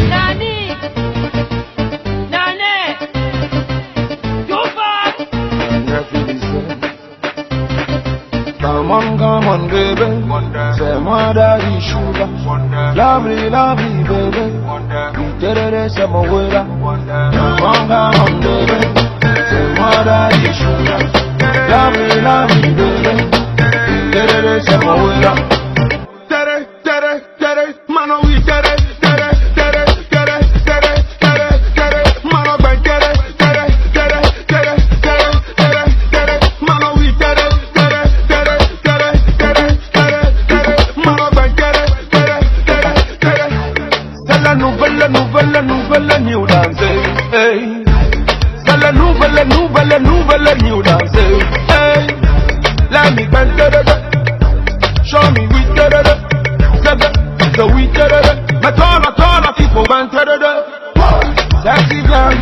Nani, Nane, Dubai. Come on, baby. C'est moi daddy sugar. Lovely, lovely, baby. C'est mon willa. Come on, baby. C'est moi daddy sugar. Lovely, lovely, baby. C'est mon willa. Mano, we nouvelle new dance, hey. C'est la nouvelle new dance, hey. Let me bend show me we the we but all people want sexy girl,